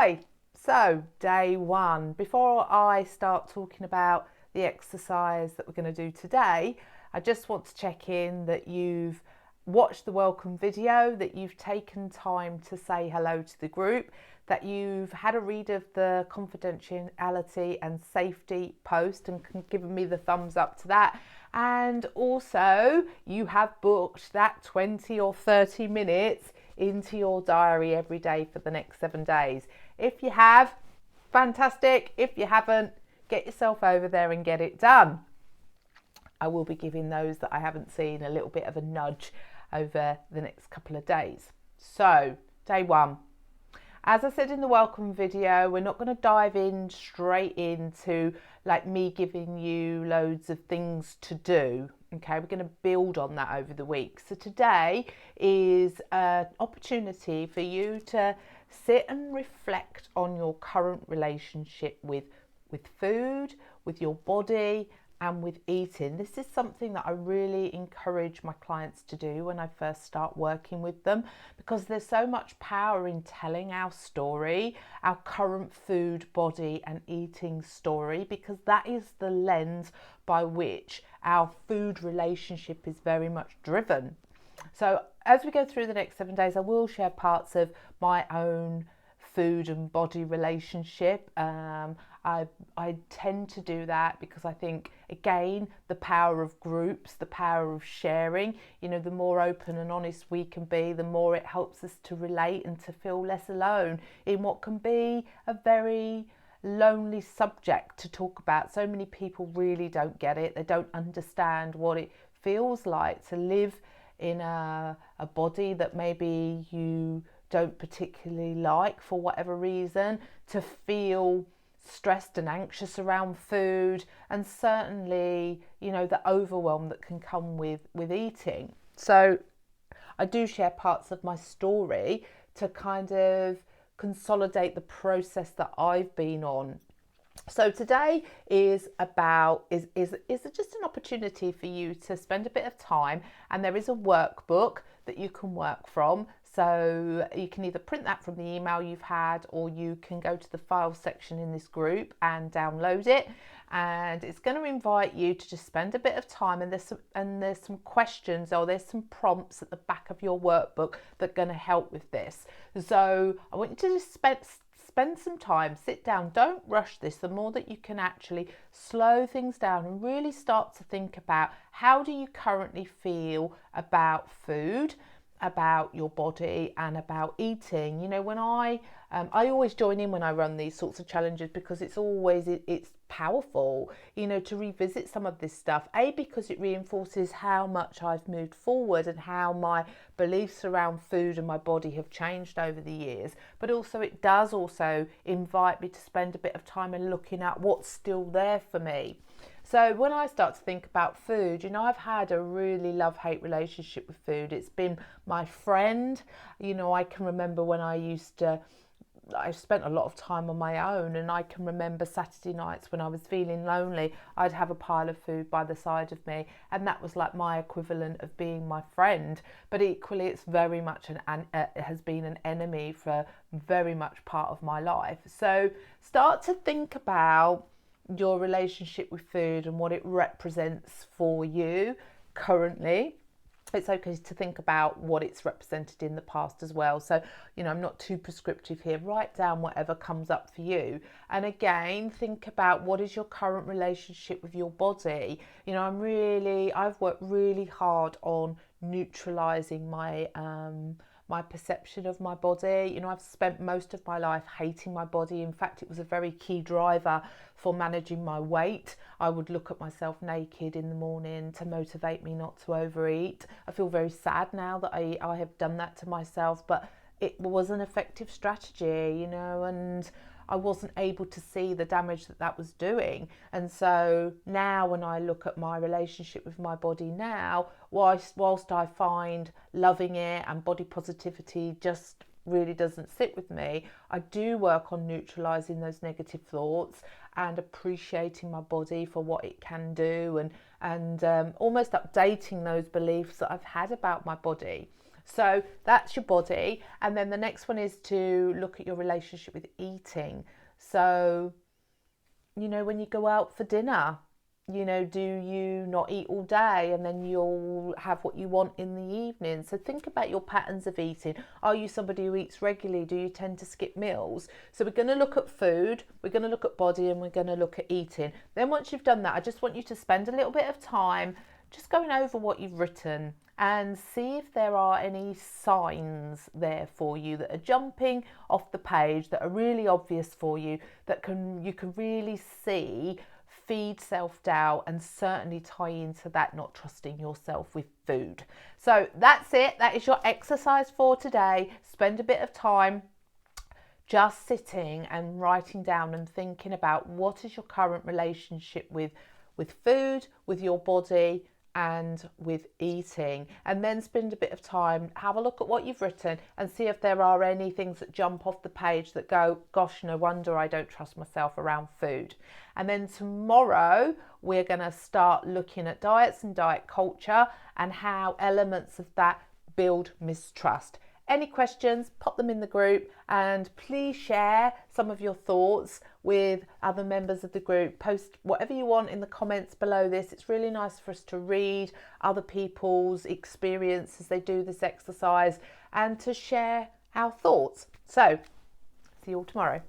Hi, so day one. Before I start talking about the exercise that we're going to do today, I just want to check in that you've watched the welcome video, that you've taken time to say hello to the group, that you've had a read of the confidentiality and safety post and given me the thumbs up to that. And also you have booked that 20 or 30 minutes into your diary every day for the next 7 days. If you have, fantastic. If you haven't, get yourself over there and get it done. I will be giving those that I haven't seen a little bit of a nudge over the next couple of days. So, day one. As I said in the welcome video, we're not going to dive in straight into like me giving you loads of things to do. Okay, we're going to build on that over the week. So today is an opportunity for you to sit and reflect on your current relationship with food, with your body, and with eating. This is something that I really encourage my clients to do when I first start working with them, because there's so much power in telling our story, our current food, body and eating story, because that is the lens by which our food relationship is very much driven. So as we go through the next 7 days, I will share parts of my own food and body relationship. I tend to do that because I think, again, the power of groups, the power of sharing, the more open and honest we can be, the more it helps us to relate and to feel less alone in what can be a very lonely subject to talk about. So many people really don't get it. They don't understand what it feels like to live in a body that maybe you don't particularly like for whatever reason, to feel stressed and anxious around food, and certainly the overwhelm that can come with eating. So I do share parts of my story to kind of consolidate the process that I've been on. So today is just an opportunity for you to spend a bit of time, and there is a workbook that you can work from. So you can either print that from the email you've had, or you can go to the file section in this group and download it. And it's going to invite you to just spend a bit of time, and there's some questions, or there's some prompts at the back of your workbook that are going to help with this. So I want you to just spend some time, sit down, don't rush this. The more that you can actually slow things down and really start to think about, how do you currently feel about food, about your body and about eating. When I always join in when I run these sorts of challenges, because it's powerful, to revisit some of this stuff. Because it reinforces how much I've moved forward and how my beliefs around food and my body have changed over the years. But also it does also invite me to spend a bit of time in looking at what's still there for me. So when I start to think about food, I've had a really love-hate relationship with food. It's been my friend. I can remember when I spent a lot of time on my own, and I can remember Saturday nights when I was feeling lonely, I'd have a pile of food by the side of me, and that was like my equivalent of being my friend. But equally, it's very much it has been an enemy for very much part of my life. So start to think about your relationship with food and what it represents for you currently. It's okay to think about what it's represented in the past as well. So, I'm not too prescriptive here. Write down whatever comes up for you. And again, think about, what is your current relationship with your body? I've worked really hard on neutralizing my perception of my body. I've spent most of my life hating my body. In fact, it was a very key driver for managing my weight. I would look at myself naked in the morning to motivate me not to overeat. I feel very sad now that I have done that to myself, but it was an effective strategy, and I wasn't able to see the damage that was doing. And so now when I look at my relationship with my body now, whilst I find loving it and body positivity just really doesn't sit with me, I do work on neutralizing those negative thoughts and appreciating my body for what it can do, and almost updating those beliefs that I've had about my body. So that's your body. And then the next one is to look at your relationship with eating. So, when you go out for dinner, do you not eat all day and then you'll have what you want in the evening? So think about your patterns of eating. Are you somebody who eats regularly? Do you tend to skip meals? So we're going to look at food, we're going to look at body, and we're going to look at eating. Then once you've done that, I just want you to spend a little bit of time just going over what you've written and see if there are any signs there for you that are jumping off the page that are really obvious for you, that you can really see feed self-doubt and certainly tie into that not trusting yourself with food. So that's it. That is your exercise for today. Spend a bit of time just sitting and writing down and thinking about what is your current relationship with food, with your body, and with eating. And then spend a bit of time, have a look at what you've written and see if there are any things that jump off the page that go, gosh, no wonder I don't trust myself around food. And then tomorrow we're going to start looking at diets and diet culture and how elements of that build mistrust. Any questions, pop them in the group, and please share some of your thoughts with other members of the group. Post whatever you want in the comments below this. It's really nice for us to read other people's experience as they do this exercise and to share our thoughts. So, see you all tomorrow.